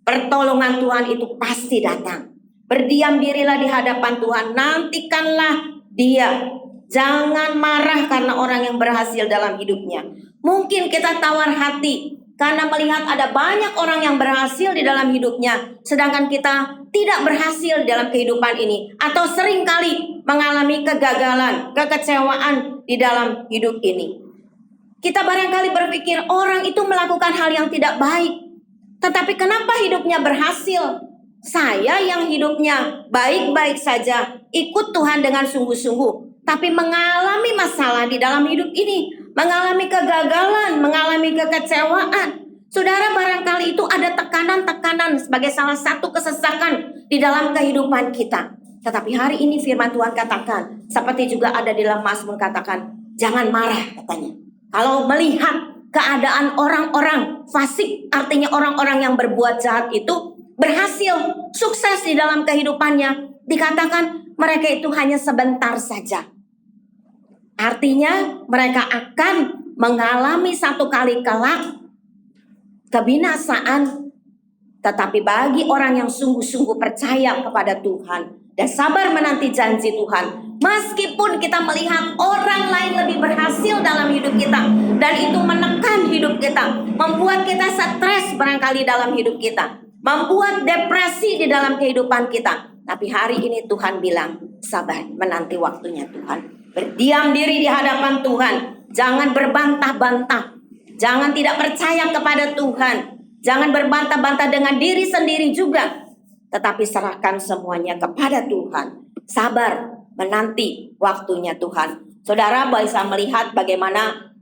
pertolongan Tuhan itu pasti datang. Berdiam dirilah di hadapan Tuhan, nantikanlah Dia. Jangan marah karena orang yang berhasil dalam hidupnya. Mungkin kita tawar hati, karena melihat ada banyak orang yang berhasil di dalam hidupnya, sedangkan kita tidak berhasil dalam kehidupan ini, atau seringkali mengalami kegagalan, kekecewaan di dalam hidup ini. Kita barangkali berpikir orang itu melakukan hal yang tidak baik, tetapi kenapa hidupnya berhasil? Saya yang hidupnya baik-baik saja, ikut Tuhan dengan sungguh-sungguh, tapi mengalami masalah di dalam hidup ini, mengalami kegagalan, mengalami kekecewaan. Saudara, barangkali itu ada tekanan-tekanan sebagai salah satu kesesakan di dalam kehidupan kita. Tetapi hari ini firman Tuhan katakan, seperti juga ada di dalam Mazmur katakan, jangan marah katanya. Kalau melihat keadaan orang-orang fasik, artinya orang-orang yang berbuat jahat itu berhasil, sukses di dalam kehidupannya, dikatakan mereka itu hanya sebentar saja. Artinya mereka akan mengalami satu kali kelak kebinasaan. Tetapi bagi orang yang sungguh-sungguh percaya kepada Tuhan dan sabar menanti janji Tuhan, meskipun kita melihat orang lain lebih berhasil dalam hidup kita, dan itu menekan hidup kita, membuat kita stres barangkali dalam hidup kita, membuat depresi di dalam kehidupan kita. Tapi hari ini Tuhan bilang, sabar menanti waktunya Tuhan. Berdiam diri di hadapan Tuhan. Jangan berbantah-bantah. Jangan tidak percaya kepada Tuhan. Jangan berbantah-bantah dengan diri sendiri juga. Tetapi serahkan semuanya kepada Tuhan. Sabar menanti waktunya Tuhan. Saudara bisa melihat bagaimana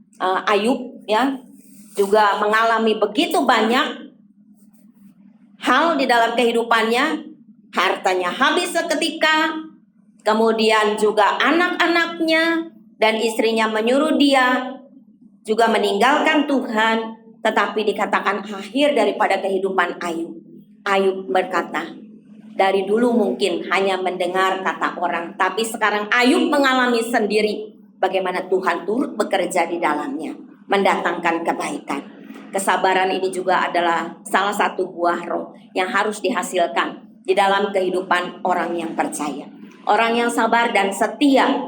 Ayub ya juga mengalami begitu banyak hal di dalam kehidupannya. Hartanya habis seketika, kemudian juga anak-anaknya dan istrinya menyuruh dia juga meninggalkan Tuhan. Tetapi dikatakan akhir daripada kehidupan Ayub, Ayub berkata, dari dulu mungkin hanya mendengar kata orang, tapi sekarang Ayub mengalami sendiri bagaimana Tuhan turut bekerja di dalamnya, mendatangkan kebaikan. Kesabaran ini juga adalah salah satu buah roh yang harus dihasilkan di dalam kehidupan orang yang percaya. Orang yang sabar dan setia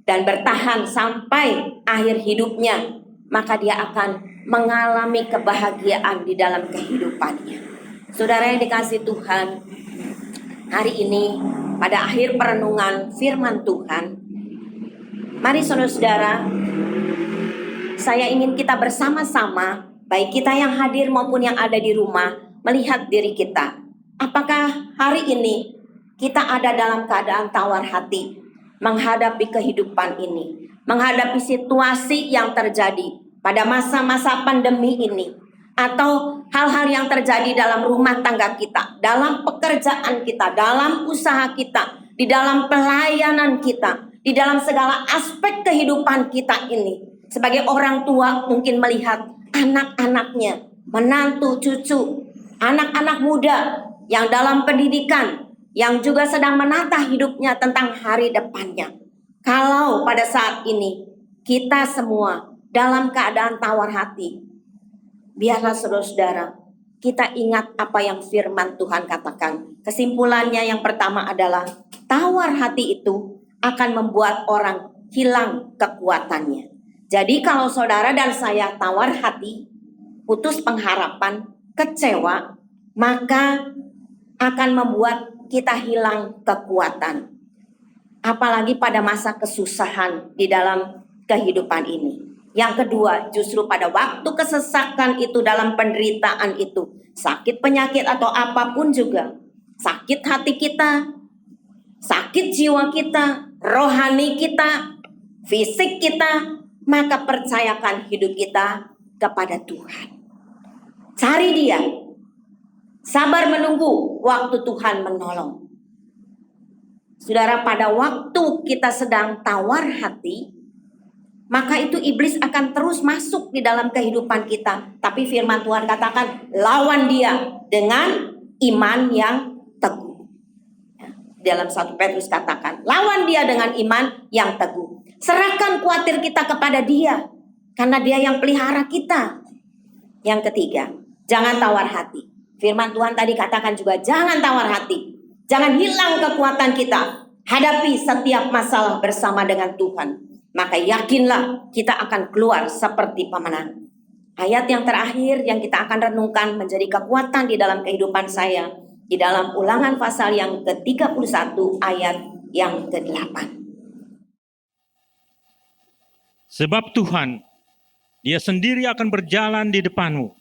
dan bertahan sampai akhir hidupnya, maka dia akan mengalami kebahagiaan di dalam kehidupannya. Saudara yang dikasihi Tuhan, hari ini pada akhir perenungan firman Tuhan, mari saudara-saudara, saya ingin kita bersama-sama, baik kita yang hadir maupun yang ada di rumah, melihat diri kita. Apakah hari ini kita ada dalam keadaan tawar hati menghadapi kehidupan ini, menghadapi situasi yang terjadi pada masa-masa pandemi ini, atau hal-hal yang terjadi dalam rumah tangga kita, dalam pekerjaan kita, dalam usaha kita, di dalam pelayanan kita, di dalam segala aspek kehidupan kita ini. Sebagai orang tua mungkin melihat anak-anaknya, menantu, cucu, anak-anak muda yang dalam pendidikan, yang juga sedang menata hidupnya tentang hari depannya. Kalau pada saat ini kita semua dalam keadaan tawar hati, biarlah saudara-saudara kita ingat apa yang firman Tuhan katakan. Kesimpulannya yang pertama adalah tawar hati itu akan membuat orang hilang kekuatannya. Jadi kalau saudara dan saya tawar hati, putus pengharapan, kecewa, maka akan membuat kita hilang kekuatan. Apalagi pada masa kesusahan di dalam kehidupan ini. Yang kedua, justru pada waktu kesesakan itu, dalam penderitaan itu, sakit penyakit atau apapun juga, sakit hati kita, sakit jiwa kita, rohani kita, fisik kita, maka percayakan hidup kita kepada Tuhan. Cari Dia. Sabar menunggu waktu Tuhan menolong. Saudara, pada waktu kita sedang tawar hati, maka itu iblis akan terus masuk di dalam kehidupan kita. Tapi firman Tuhan katakan, lawan dia dengan iman yang teguh. Dalam 1 Petrus katakan, lawan dia dengan iman yang teguh. Serahkan khawatir kita kepada dia, karena dia yang pelihara kita. Yang ketiga, jangan tawar hati. Firman Tuhan tadi katakan juga, jangan tawar hati. Jangan hilang kekuatan kita. Hadapi setiap masalah bersama dengan Tuhan. Maka yakinlah kita akan keluar seperti pemenang. Ayat yang terakhir yang kita akan renungkan menjadi kekuatan di dalam kehidupan saya. Di dalam Ulangan pasal yang ke-31 ayat yang ke-8.
Sebab Tuhan, Dia sendiri akan berjalan di depanmu.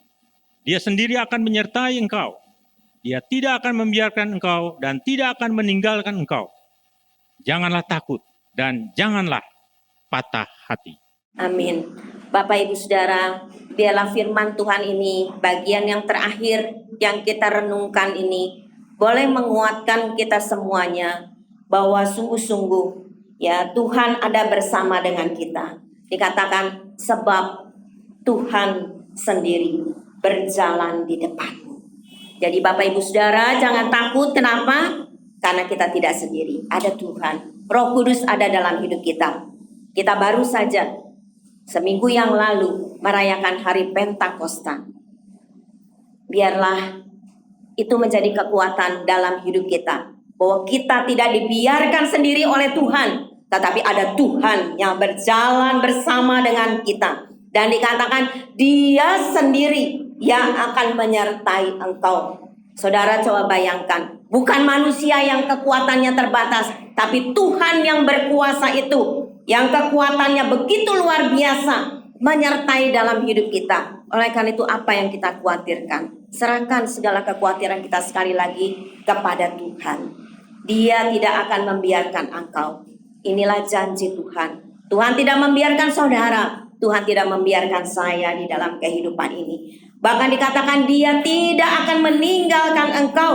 Dia sendiri akan menyertai engkau. Dia tidak akan membiarkan engkau dan tidak akan meninggalkan engkau. Janganlah takut dan janganlah patah hati.
Amin. Bapak Ibu Saudara, biarlah firman Tuhan ini, bagian yang terakhir yang kita renungkan ini, boleh menguatkan kita semuanya bahwa sungguh-sungguh ya Tuhan ada bersama dengan kita. Dikatakan sebab Tuhan sendiri berjalan di depanmu. Jadi Bapak Ibu Saudara jangan takut, kenapa? Karena kita tidak sendiri, ada Tuhan. Roh Kudus ada dalam hidup kita. Kita baru saja seminggu yang lalu merayakan hari Pentakosta. Biarlah itu menjadi kekuatan dalam hidup kita, bahwa kita tidak dibiarkan sendiri oleh Tuhan, tetapi ada Tuhan yang berjalan bersama dengan kita. Dan dikatakan Dia sendiri yang akan menyertai engkau. Saudara coba bayangkan, bukan manusia yang kekuatannya terbatas, tapi Tuhan yang berkuasa itu, yang kekuatannya begitu luar biasa, menyertai dalam hidup kita. Oleh karena itu apa yang kita khawatirkan? Serahkan segala kekhawatiran kita sekali lagi kepada Tuhan. Dia tidak akan membiarkan engkau. Inilah janji Tuhan. Tuhan tidak membiarkan saudara. Tuhan tidak membiarkan saya di dalam kehidupan ini. Bahkan dikatakan Dia tidak akan meninggalkan engkau.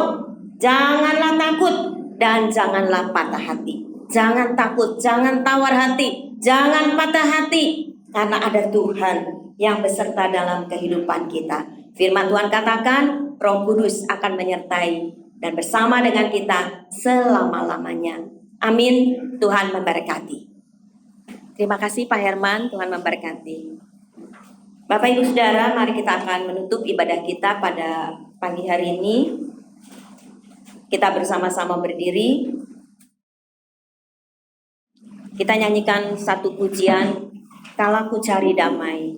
Janganlah takut dan janganlah patah hati. Jangan takut, jangan tawar hati, jangan patah hati. Karena ada Tuhan yang beserta dalam kehidupan kita. Firman Tuhan katakan Roh Kudus akan menyertai dan bersama dengan kita selama-lamanya. Amin. Tuhan memberkati. Terima kasih Pak Herman, Tuhan memberkati. Bapak Ibu Saudara, mari kita akan menutup ibadah kita pada pagi hari ini. Kita bersama-sama berdiri. Kita nyanyikan satu pujian, Kala ku cari damai,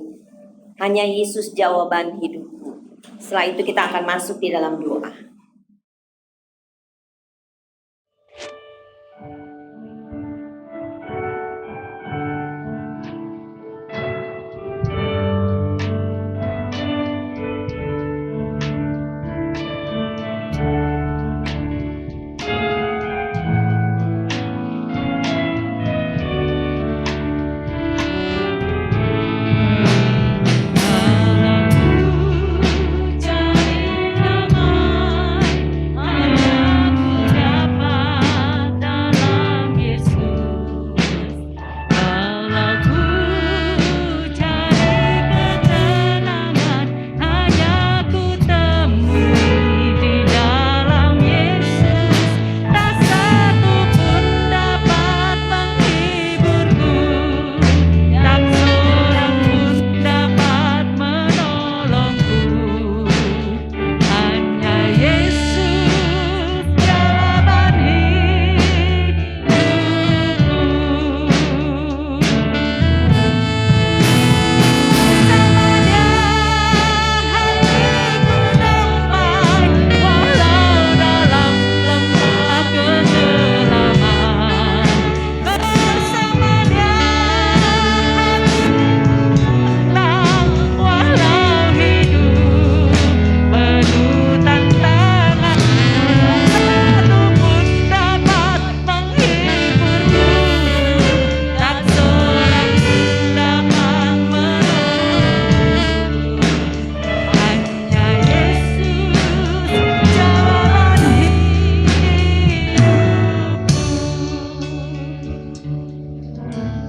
hanya Yesus jawaban hidupku. Setelah itu kita akan masuk di dalam doa.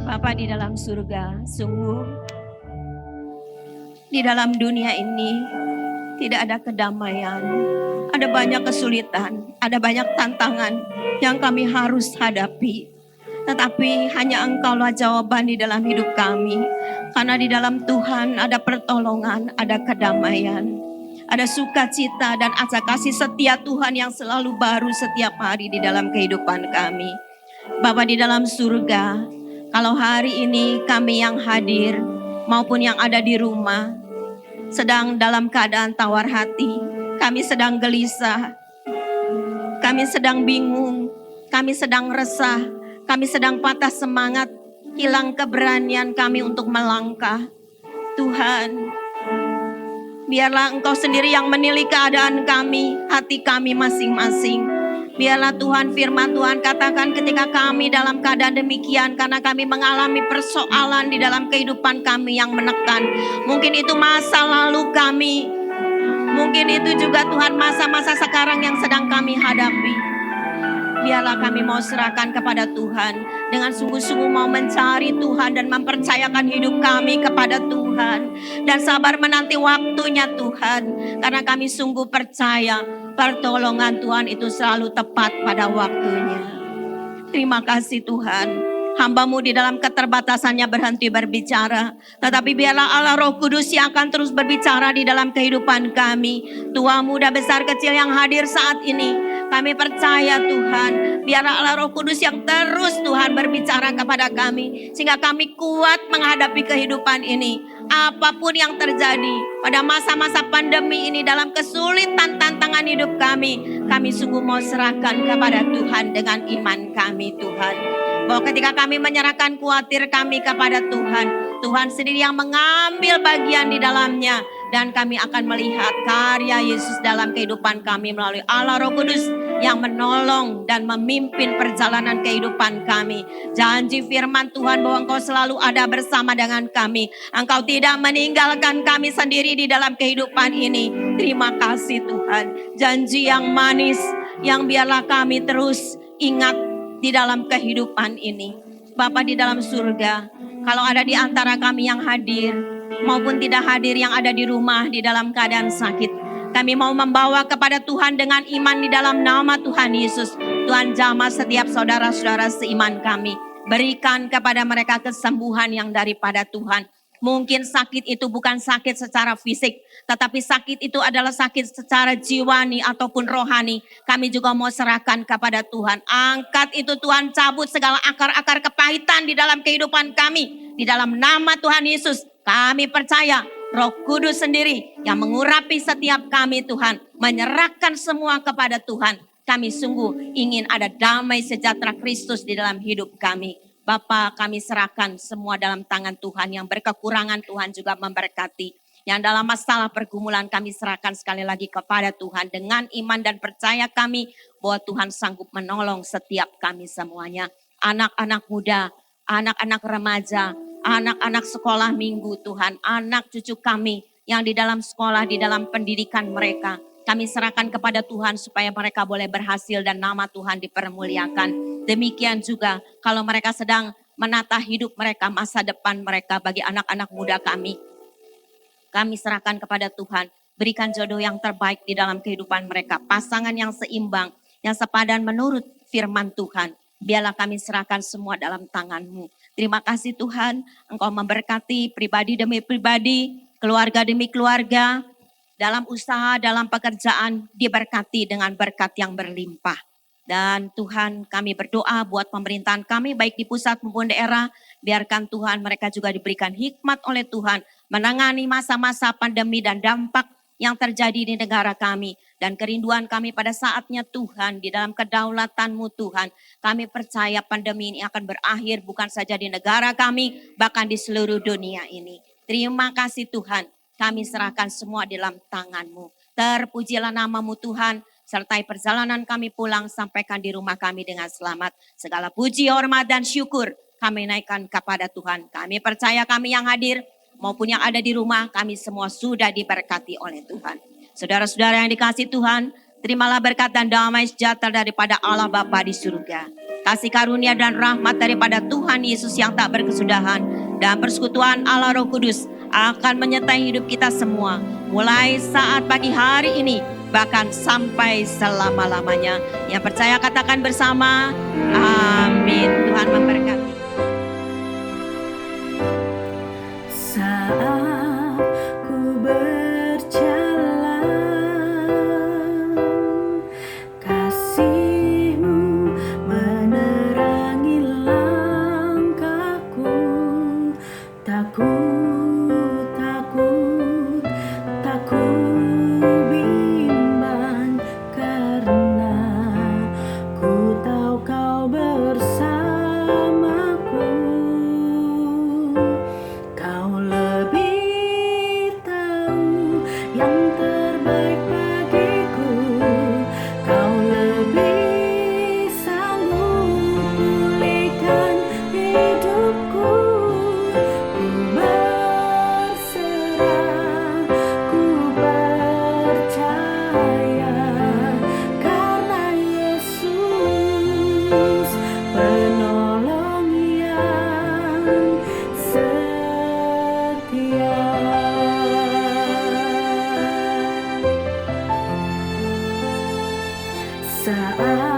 Bapa di dalam surga, sungguh di dalam dunia ini tidak ada kedamaian, ada banyak kesulitan, ada banyak tantangan yang kami harus hadapi. Tetapi hanya Engkaulah jawaban di dalam hidup kami. Karena di dalam Tuhan ada pertolongan, ada kedamaian, ada sukacita dan asa kasih setia Tuhan yang selalu baru setiap hari di dalam kehidupan kami. Bapa di dalam surga, kalau hari ini kami yang hadir maupun yang ada di rumah,
sedang dalam keadaan tawar hati. Kami sedang gelisah, kami sedang bingung, kami sedang resah, kami sedang patah semangat, hilang keberanian kami untuk melangkah. Tuhan, biarlah Engkau sendiri yang menilai keadaan kami, hati kami masing-masing. Biarlah Tuhan, firman Tuhan katakan ketika kami dalam keadaan demikian, karena kami mengalami persoalan di dalam kehidupan kami yang menekan. Mungkin itu masa lalu kami, mungkin itu juga Tuhan masa-masa sekarang yang sedang kami hadapi. Biarlah kami mau serahkan kepada Tuhan, dengan sungguh-sungguh mau mencari Tuhan dan mempercayakan hidup kami kepada Tuhan. Dan sabar menanti waktunya Tuhan, karena kami sungguh percaya pertolongan Tuhan itu selalu tepat pada waktunya. Terima kasih Tuhan. Hamba-Mu di dalam keterbatasannya berhenti berbicara, tetapi biarlah Allah Roh Kudus yang akan terus berbicara di dalam kehidupan kami. Tua muda besar kecil yang hadir saat ini, kami percaya Tuhan, biarlah Allah Roh Kudus yang terus Tuhan berbicara kepada kami, sehingga kami kuat menghadapi kehidupan ini. Apapun yang terjadi pada masa-masa pandemi ini, dalam kesulitan tantangan hidup kami sungguh mau serahkan kepada Tuhan dengan iman kami Tuhan. Bahwa ketika kami menyerahkan khawatir kami kepada Tuhan, Tuhan sendiri yang mengambil bagian di dalamnya. Dan kami akan melihat karya Yesus dalam kehidupan kami melalui Allah Roh Kudus yang menolong dan memimpin perjalanan kehidupan kami. Janji firman Tuhan bahwa Engkau selalu ada bersama dengan kami. Engkau tidak meninggalkan kami sendiri di dalam kehidupan ini. Terima kasih Tuhan. Janji yang manis yang biarlah kami terus ingat di dalam kehidupan ini. Bapa di dalam surga, kalau ada di antara kami yang hadir maupun tidak hadir yang ada di rumah di dalam keadaan sakit, kami mau membawa kepada Tuhan dengan iman di dalam nama Tuhan Yesus. Tuhan jamah setiap saudara-saudara seiman kami. Berikan kepada mereka kesembuhan yang daripada Tuhan. Mungkin sakit itu bukan sakit secara fisik, tetapi sakit itu adalah sakit secara jiwani ataupun rohani. Kami juga mau serahkan kepada Tuhan. Angkat itu Tuhan, cabut segala akar-akar kepahitan di dalam kehidupan kami. Di dalam nama Tuhan Yesus, kami percaya Roh Kudus sendiri yang mengurapi setiap kami Tuhan. Menyerahkan semua kepada Tuhan. Kami sungguh ingin ada damai sejahtera Kristus di dalam hidup kami. Bapa, kami serahkan semua dalam tangan Tuhan. Yang berkekurangan Tuhan juga memberkati. Yang dalam masalah pergumulan kami serahkan sekali lagi kepada Tuhan. Dengan iman dan percaya kami bahwa Tuhan sanggup menolong setiap kami semuanya. Anak-anak muda, anak-anak remaja, anak-anak sekolah minggu Tuhan. Anak cucu kami yang di dalam sekolah, di dalam pendidikan mereka. Kami serahkan kepada Tuhan supaya mereka boleh berhasil dan nama Tuhan dipermuliakan. Demikian juga kalau mereka sedang menata hidup mereka, masa depan mereka bagi anak-anak muda kami. Kami serahkan kepada Tuhan, berikan jodoh yang terbaik di dalam kehidupan mereka. Pasangan yang seimbang, yang sepadan menurut firman Tuhan. Biarlah kami serahkan semua dalam tangan-Mu. Terima kasih Tuhan, Engkau memberkati pribadi demi pribadi, keluarga demi keluarga. Dalam usaha, dalam pekerjaan diberkati dengan berkat yang berlimpah. Dan Tuhan, kami berdoa buat pemerintahan kami baik di pusat maupun daerah. Biarkan Tuhan mereka juga diberikan hikmat oleh Tuhan menangani masa-masa pandemi dan dampak yang terjadi di negara kami. Dan kerinduan kami pada saatnya Tuhan, di dalam kedaulatan-Mu Tuhan. Kami percaya pandemi ini akan berakhir bukan saja di negara kami, bahkan di seluruh dunia ini. Terima kasih Tuhan, kami serahkan semua di dalam tangan-Mu. Terpujilah nama-Mu Tuhan, sertai perjalanan kami pulang, sampaikan di rumah kami dengan selamat. Segala puji, hormat, dan syukur kami naikkan kepada Tuhan. Kami percaya kami yang hadir maupun yang ada di rumah, kami semua sudah diberkati oleh Tuhan. Saudara-saudara yang dikasihi Tuhan, terimalah berkat dan damai sejahtera daripada Allah Bapa di surga. Kasih karunia dan rahmat daripada Tuhan Yesus yang tak berkesudahan. Dan persekutuan Allah Roh Kudus akan menyertai hidup kita semua. Mulai saat pagi hari ini, bahkan sampai selama-lamanya. Yang percaya katakan bersama, amin. Tuhan memberkati.
Saat ku berjalan, kasih-Mu menerangi langkahku. Takut saat